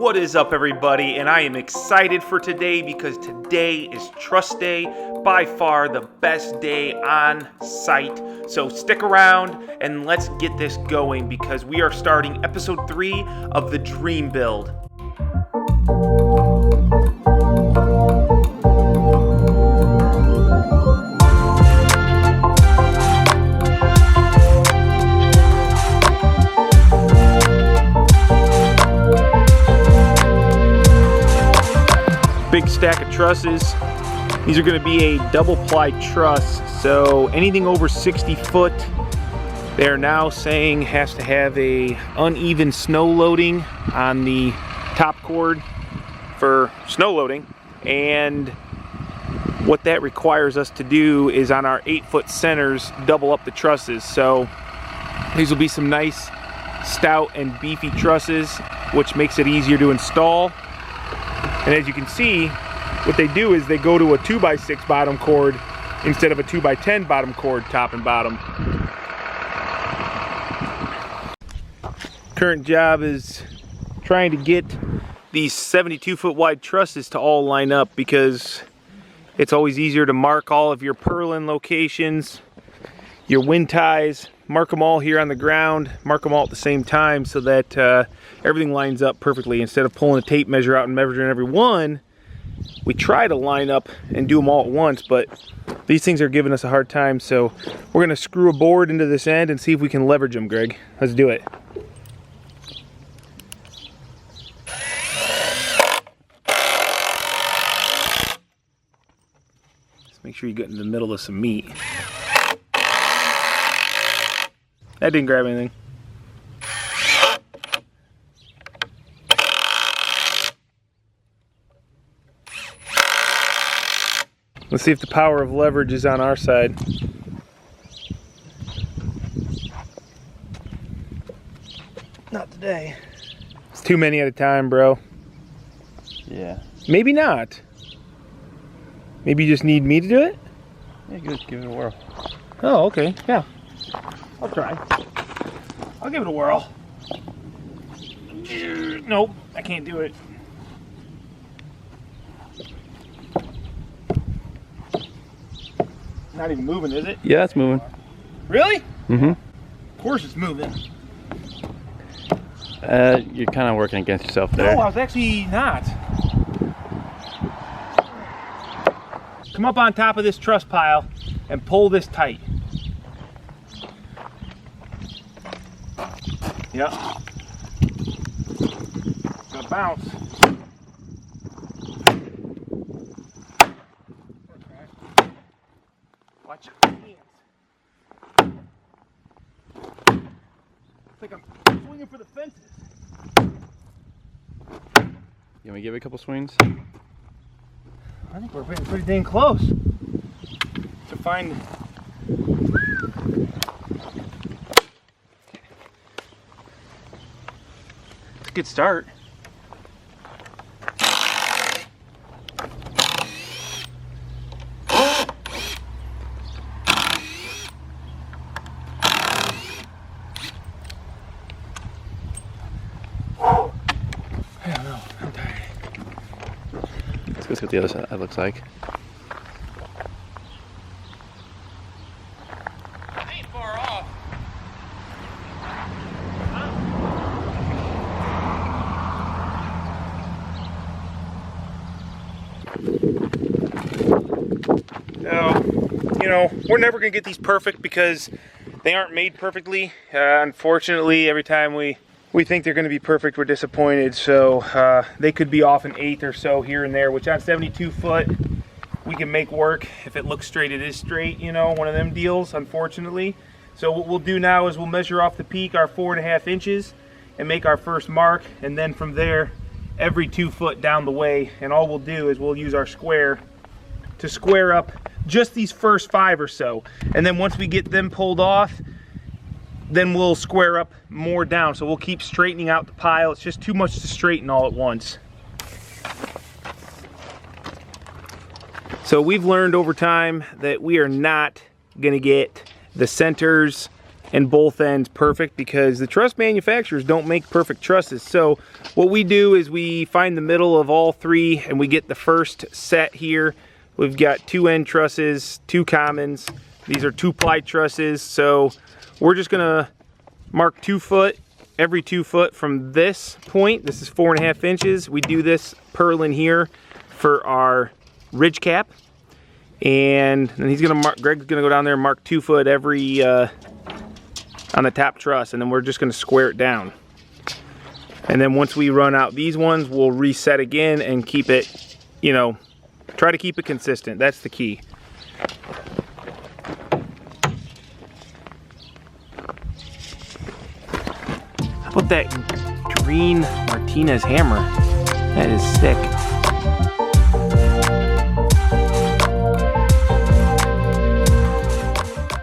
What is up, everybody? And I am excited for today because today is truss day, by far the best day on site. So stick around and let's get this going because we are starting episode 3 of the Dream Build. Big stack of trusses. These are going to be a double ply truss, so anything over 60 foot they're now saying has to have a uneven snow loading on the top cord for snow loading, and what that requires us to do is on our 8-foot centers double up the trusses. So these will be some nice stout and beefy trusses, which makes it easier to install. And as you can see, what they do is they go to a 2x6 bottom cord instead of a 2x10 bottom cord, top and bottom. Current job is trying to get these 72-foot wide trusses to all line up because it's always easier to mark all of your purlin locations, your wind ties, mark them all here on the ground, mark them all at the same time so that everything lines up perfectly. Instead of pulling a tape measure out and measuring every one, we try to line up and do them all at once, but these things are giving us a hard time, so we're going to screw a board into this end and see if we can leverage them, Greg. Let's do it. Just make sure you get in the middle of some meat. That didn't grab anything. Let's see if the power of leverage is on our side. Not today. It's too many at a time, bro. Yeah. Maybe not. Maybe you just need me to do it? Yeah, good. Give it a whirl. Oh, okay. Yeah. I'll try. I'll give it a whirl. Nope, I can't do it. Not even moving, is it? Yeah, it's moving. Really? Mm-hmm. Of course it's moving. You're kind of working against yourself there. No, I was actually not. Come up on top of this truss pile and pull this tight. Yep. Gonna bounce. Okay. Watch your hands. It's like I'm swinging for the fences. You want me to give it a couple swings? I think we're getting pretty dang close to find. Good start. I don't know, I'm tired. Let's go see what the other side looks like. Ain't far off. You know, we're never gonna get these perfect because they aren't made perfectly. Unfortunately, every time we think they're gonna be perfect, we're disappointed. So they could be off an eighth or so here and there, which on 72 foot we can make work. If it looks straight, it is straight, you know, one of them deals, unfortunately. So what we'll do now is we'll measure off the peak our 4.5 inches and make our first mark, and then from there every 2 foot down the way, and all we'll do is we'll use our square to square up just these first 5 or so, and then once we get them pulled off, then we'll square up more down. So we'll keep straightening out the pile. It's just too much to straighten all at once. So we've learned over time that we are not gonna get the centers and both ends perfect, because the truss manufacturers don't make perfect trusses. So what we do is we find the middle of all three, and we get the first set here. We've got 2 end trusses, 2 commons. These are 2-ply trusses, so we're just gonna mark 2 foot every 2 foot from this point. This is 4.5 inches. We do this purlin here for our ridge cap, and then Greg's gonna go down there and mark 2 foot every on the top truss, and then we're just gonna square it down. And then once we run out these ones, we'll reset again and keep it, you know, try to keep it consistent. That's the key. How about that green Martinez hammer? That is sick.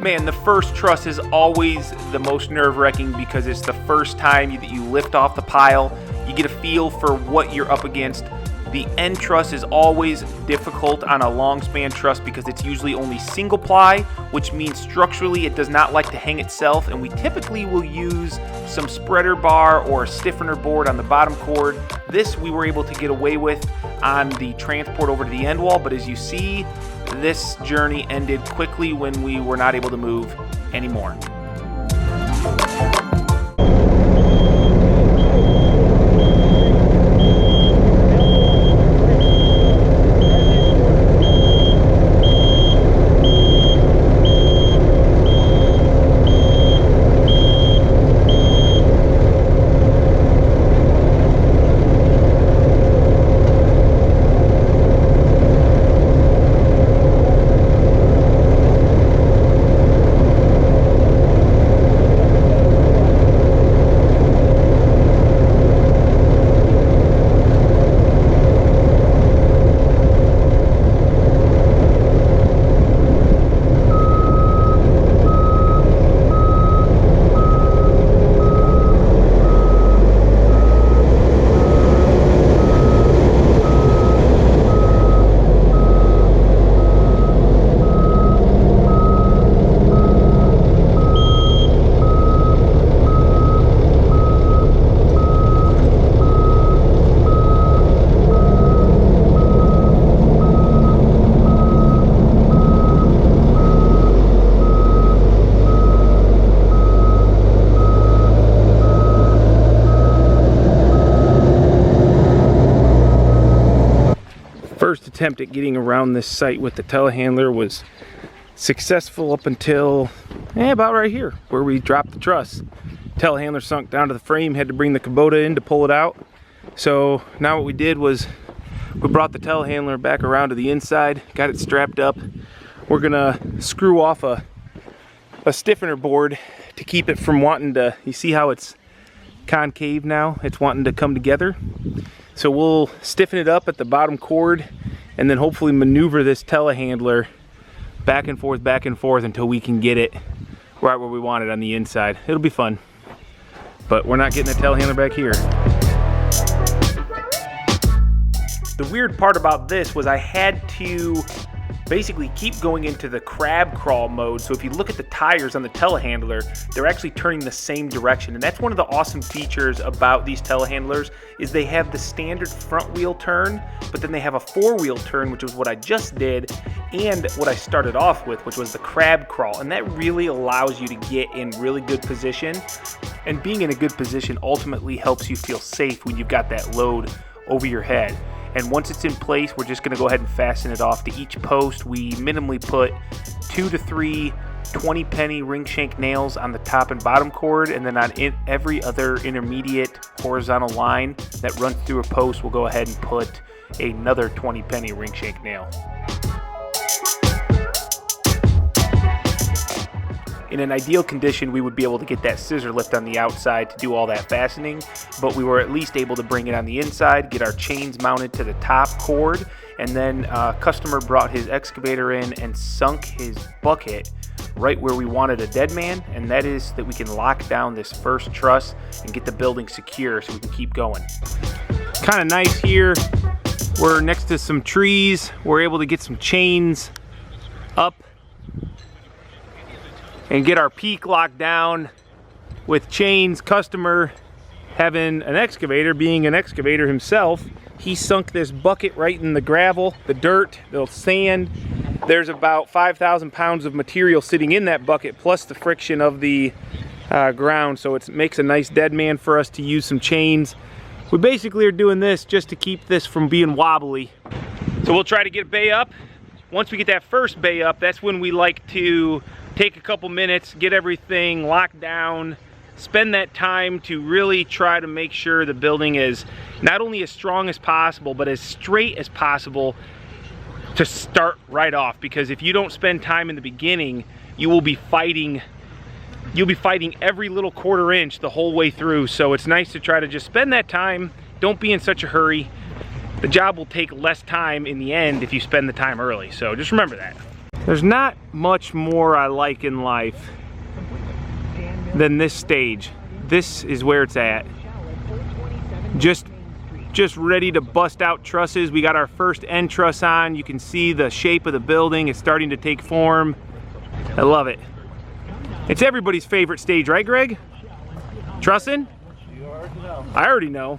Man, the first truss is always the most nerve-wracking, because it's the first time that you lift off the pile. You get a feel for what you're up against. The end truss is always difficult on a long span truss because it's usually only single ply, which means structurally it does not like to hang itself, and we typically will use some spreader bar or a stiffener board on the bottom cord. This we were able to get away with on the transport over to the end wall, but as you see, this journey ended quickly when we were not able to move anymore. First attempt at getting around this site with the telehandler was successful up until about right here where we dropped the truss. Telehandler sunk down to the frame, had to bring the Kubota in to pull it out. So now what we did was we brought the telehandler back around to the inside, got it strapped up. We're gonna screw off a stiffener board to keep it from wanting to, you see how it's concave now? It's wanting to come together. So we'll stiffen it up at the bottom cord and then hopefully maneuver this telehandler back and forth until we can get it right where we want it on the inside. It'll be fun, but we're not getting the telehandler back here. The weird part about this was I had to basically keep going into the crab crawl mode. So if you look at the tires on the telehandler, they're actually turning the same direction. And that's one of the awesome features about these telehandlers is they have the standard front wheel turn, but then they have a 4-wheel turn, which is what I just did, and what I started off with, which was the crab crawl. And that really allows you to get in really good position. And being in a good position ultimately helps you feel safe when you've got that load over your head. And once it's in place, we're just gonna go ahead and fasten it off to each post. We minimally put 2 to 3 20-penny ring shank nails on the top and bottom cord, and then on every other intermediate horizontal line that runs through a post, we'll go ahead and put another 20-penny ring shank nail. In an ideal condition, we would be able to get that scissor lift on the outside to do all that fastening, but we were at least able to bring it on the inside, get our chains mounted to the top cord, and then a customer brought his excavator in and sunk his bucket right where we wanted a dead man, and that is that we can lock down this first truss and get the building secure so we can keep going. Kind of nice here. We're next to some trees. We're able to get some chains up and get our peak locked down with chains. Customer having an excavator, being an excavator himself, he sunk this bucket right in the gravel, the dirt, the sand. There's about 5,000 pounds of material sitting in that bucket, plus the friction of the ground, so it makes a nice dead man for us to use some chains. We basically are doing this just to keep this from being wobbly. So we'll try to get a bay up. Once we get that first bay up, that's when we like to take a couple minutes, get everything locked down, spend that time to really try to make sure the building is not only as strong as possible, but as straight as possible to start right off. Because if you don't spend time in the beginning, you will be fighting every little quarter inch the whole way through. So it's nice to try to just spend that time. Don't be in such a hurry. The job will take less time in the end if you spend the time early. So just remember that. There's not much more I like in life than this stage. This is where it's at. Just ready to bust out trusses. We got our first end truss on. You can see the shape of the building. It's starting to take form. I love it. It's everybody's favorite stage, right, Greg? Trussing? You already know. I already know.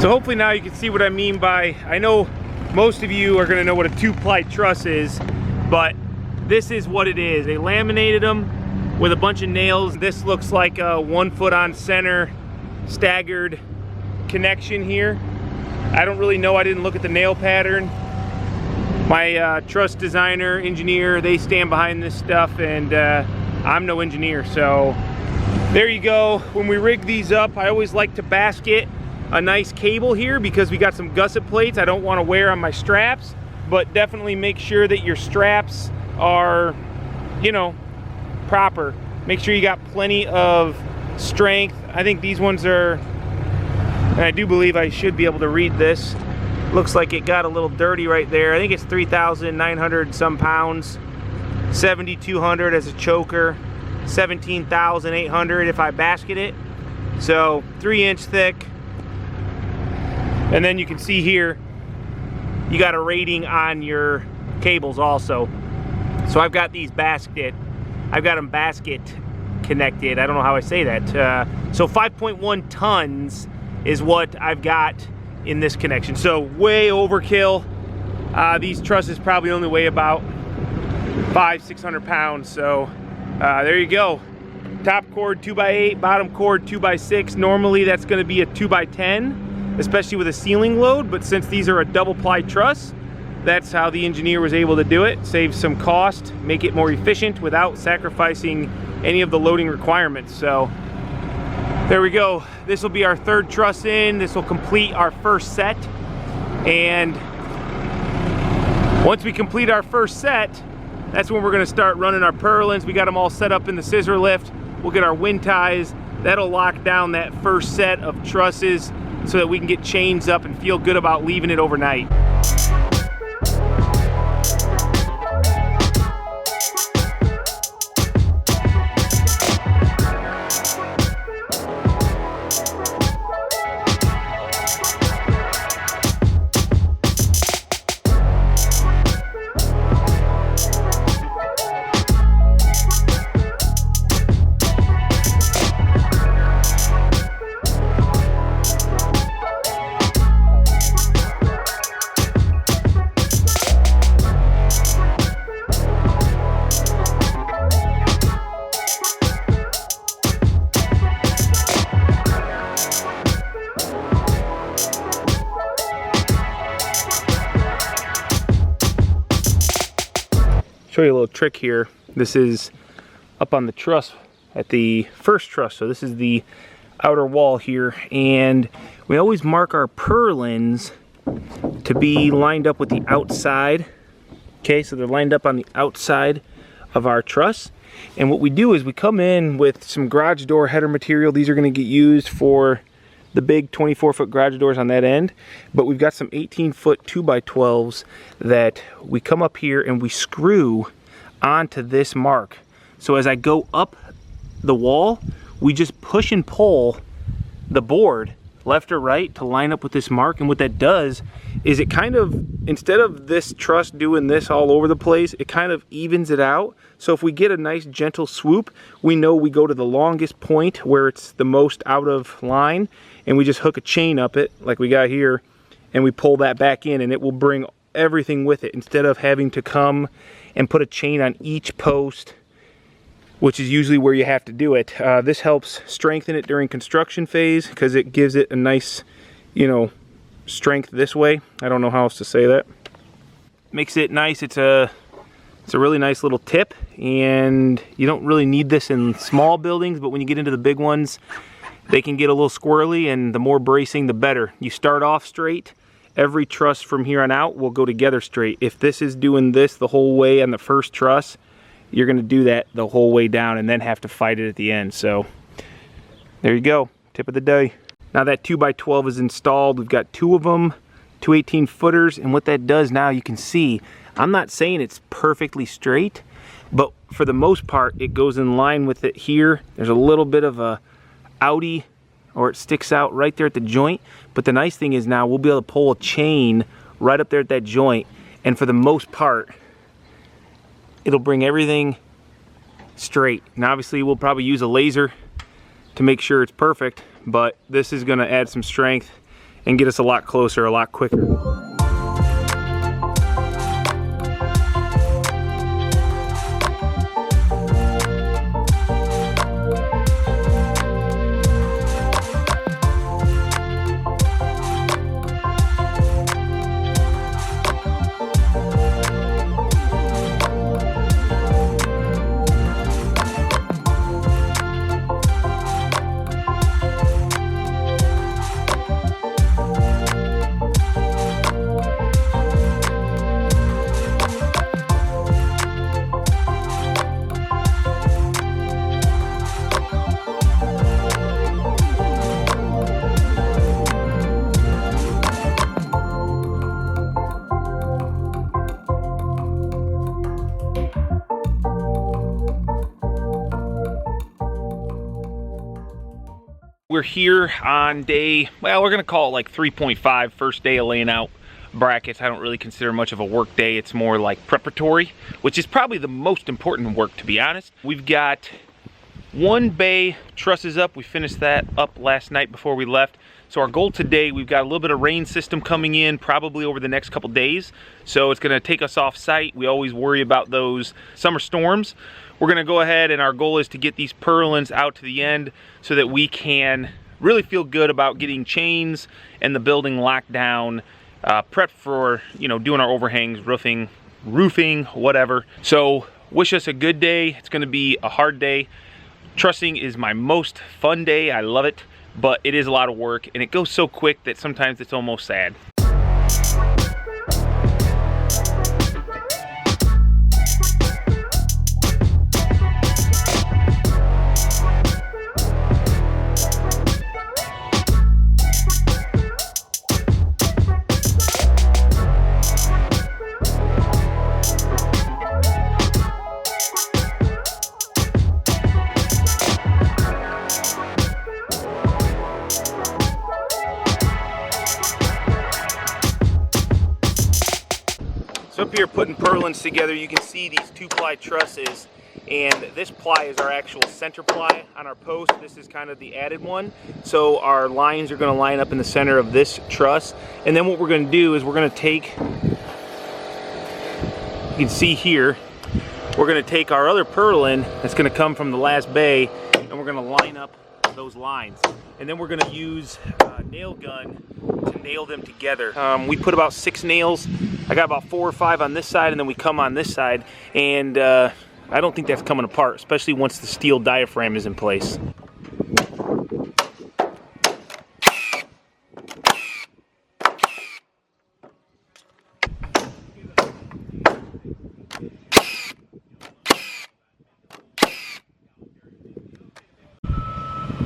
So hopefully now you can see what I mean by, I know most of you are gonna know what a 2-ply truss is, but this is what it is. They laminated them with a bunch of nails. This looks like a 1 foot on center staggered connection here. I don't really know, I didn't look at the nail pattern. My truss designer, engineer, they stand behind this stuff, and I'm no engineer. So there you go. When we rig these up, I always like to basket a nice cable here because we got some gusset plates I don't want to wear on my straps, but definitely make sure that your straps are, you know, proper. Make sure you got plenty of strength. I think these ones are, and I do believe I should be able to read this. Looks like it got a little dirty right there. I think it's 3,900 some pounds. 7,200 as a choker, 17,800 if I basket it. So 3-inch thick. And then you can see here, you got a rating on your cables also. So I've got these basket connected. I don't know how I say that. So 5.1 tons is what I've got in this connection. So way overkill. These trusses probably only weigh about 500-600 pounds. So there you go. Top cord 2x8, bottom cord 2x6. Normally that's going to be a 2x10, especially with a ceiling load, but since these are a double ply truss, that's how the engineer was able to do it. Save some cost, make it more efficient without sacrificing any of the loading requirements. So there we go. This will be our third truss in. This will complete our first set. And once we complete our first set, that's when we're gonna start running our purlins. We got them all set up in the scissor lift. We'll get our wind ties. That'll lock down that first set of trusses so that we can get chains up and feel good about leaving it overnight. Show you a little trick here. This is up on the truss at the first truss. So this is the outer wall here, and we always mark our purlins to be lined up with the outside. Okay, so they're lined up on the outside of our truss. And what we do is we come in with some garage door header material. These are going to get used for the big 24-foot garage doors on that end, but we've got some 18-foot 2x12s that we come up here and we screw onto this mark. So as I go up the wall, we just push and pull the board left or right to line up with this mark. And what that does is it kind of, instead of this truss doing this all over the place, it kind of evens it out. So if we get a nice gentle swoop, we know we go to the longest point where it's the most out of line, and we just hook a chain up it like we got here, and we pull that back in, and it will bring everything with it instead of having to come and put a chain on each post, which is usually where you have to do it. This helps strengthen it during construction phase because it gives it a nice, you know, strength this way. I don't know how else to say that. Makes it nice. It's a really nice little tip, and you don't really need this in small buildings, but when you get into the big ones, they can get a little squirrely, and the more bracing, the better. You start off straight. Every truss from here on out will go together straight. If this is doing this the whole way on the first truss, you're gonna do that the whole way down and then have to fight it at the end. So there you go, tip of the day. Now that 2x12 is installed, we've got 2 of them, 2 18-footers, and what that does now, you can see, I'm not saying it's perfectly straight, but for the most part, it goes in line with it here. There's a little bit of a outie, or it sticks out right there at the joint. But the nice thing is now we'll be able to pull a chain right up there at that joint, and for the most part, it'll bring everything straight. Now obviously we'll probably use a laser to make sure it's perfect, but this is gonna add some strength and get us a lot closer, a lot quicker. We're here on day, well, we're gonna call it like 3.5, first day of laying out brackets. I don't really consider much of a work day. It's more like preparatory, which is probably the most important work, to be honest. We've got 1 bay trusses up. We finished that up last night before we left. So our goal today, we've got a little bit of rain system coming in probably over the next couple days. So it's gonna take us off site. We always worry about those summer storms. We're gonna go ahead, and our goal is to get these purlins out to the end so that we can really feel good about getting chains and the building locked down, prepped for, you know, doing our overhangs, roofing, whatever. So wish us a good day. It's gonna be a hard day. Trussing is my most fun day. I love it, but it is a lot of work, and it goes so quick that sometimes it's almost sad. Up here putting purlins together, you can see these 2-ply trusses, and this ply is our actual center ply on our post. This is kind of the added one, so our lines are going to line up in the center of this truss. And then what we're going to do is we're going to take, you can see here, we're going to take our other purlin that's going to come from the last bay, and we're going to line up those lines, and then we're going to use a nail gun to nail them together. We put about 6 nails. I got about 4 or 5 on this side, and then we come on this side, and I don't think that's coming apart, especially once the steel diaphragm is in place.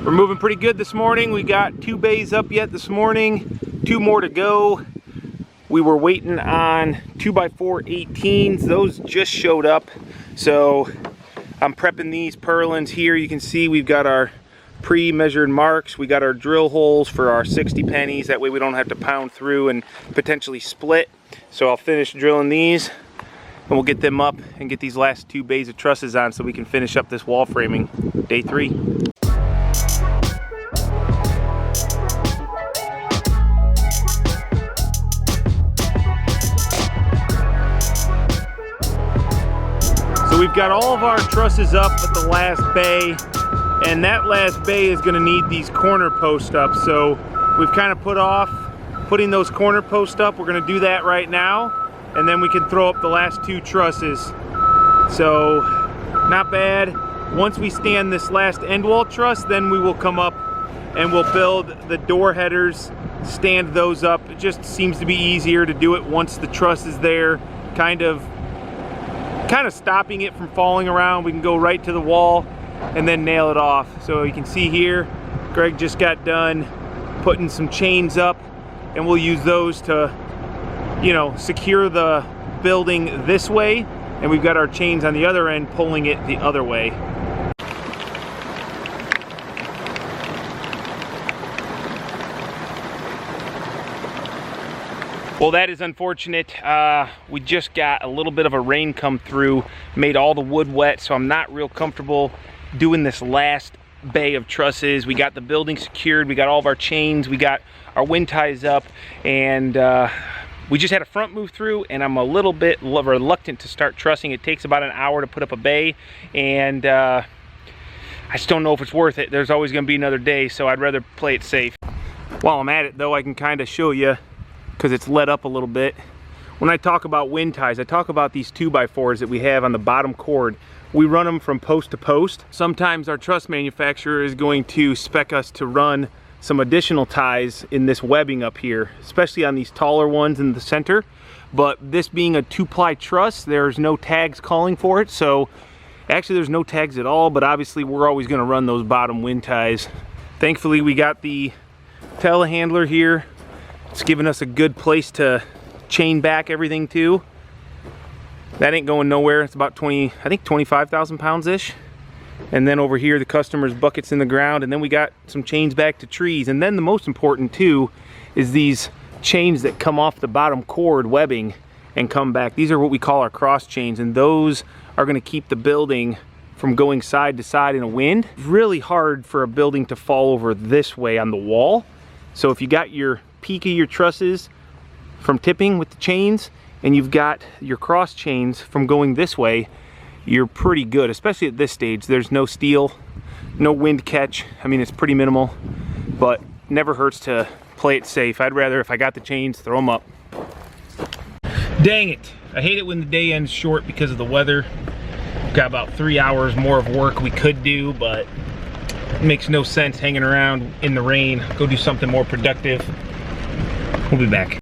We're moving pretty good this morning. We got 2 bays up yet this morning, 2 more to go. We were waiting on 2x4 18s. Those just showed up. So I'm prepping these purlins here. You can see we've got our pre-measured marks. We got our drill holes for our 60 pennies. That way we don't have to pound through and potentially split. So I'll finish drilling these and we'll get them up and get these last 2 bays of trusses on so we can finish up this wall framing. Day 3. So we've got all of our trusses up at the last bay, and that last bay is going to need these corner posts up. So we've kind of put off putting those corner posts up. We're going to do that right now, and then we can throw up the last 2 trusses. So not bad. Once we stand this last end wall truss, then we will come up and we'll build the door headers, stand those up. It just seems to be easier to do it once the truss is there, kind of stopping it from falling around. We can go right to the wall and then nail it off. So you can see here, Greg just got done putting some chains up, and we'll use those to, you know, secure the building this way, and we've got our chains on the other end pulling it the other way. Well, that is unfortunate. We just got a little bit of a rain come through, made all the wood wet, so I'm not real comfortable doing this last bay of trusses. We got the building secured, we got all of our chains, we got our wind ties up, and we just had a front move through, and I'm a little bit reluctant to start trussing. It takes about an hour to put up a bay, and I just don't know if it's worth it. There's always going to be another day, so I'd rather play it safe. While I'm at it though, I can kind of show you, because it's let up a little bit. When I talk about wind ties, I talk about these 2x4s that we have on the bottom cord. We run them from post to post. Sometimes our truss manufacturer is going to spec us to run some additional ties in this webbing up here, especially on these taller ones in the center. But this being a 2-ply truss, there's no tags calling for it. So actually there's no tags at all, but obviously we're always gonna run those bottom wind ties. Thankfully we got the telehandler here. It's giving us a good place to chain back everything to. That ain't going nowhere. It's about 25,000 pounds-ish. And then over here, the customer's buckets in the ground, and then we got some chains back to trees. And then the most important too is these chains that come off the bottom cord webbing and come back. These are what we call our cross chains, and those are gonna keep the building from going side to side in a wind. It's really hard for a building to fall over this way on the wall. So if you got your peak of your trusses from tipping with the chains, and you've got your cross chains from going this way, you're pretty good, especially at this stage. There's no steel, no wind catch. I mean, it's pretty minimal, but never hurts to play it safe. I'd rather, if I got the chains, throw them up. Dang it. I hate it when the day ends short because of the weather. We've got about 3 hours more of work we could do, but it makes no sense hanging around in the rain. Go do something more productive. We'll be back.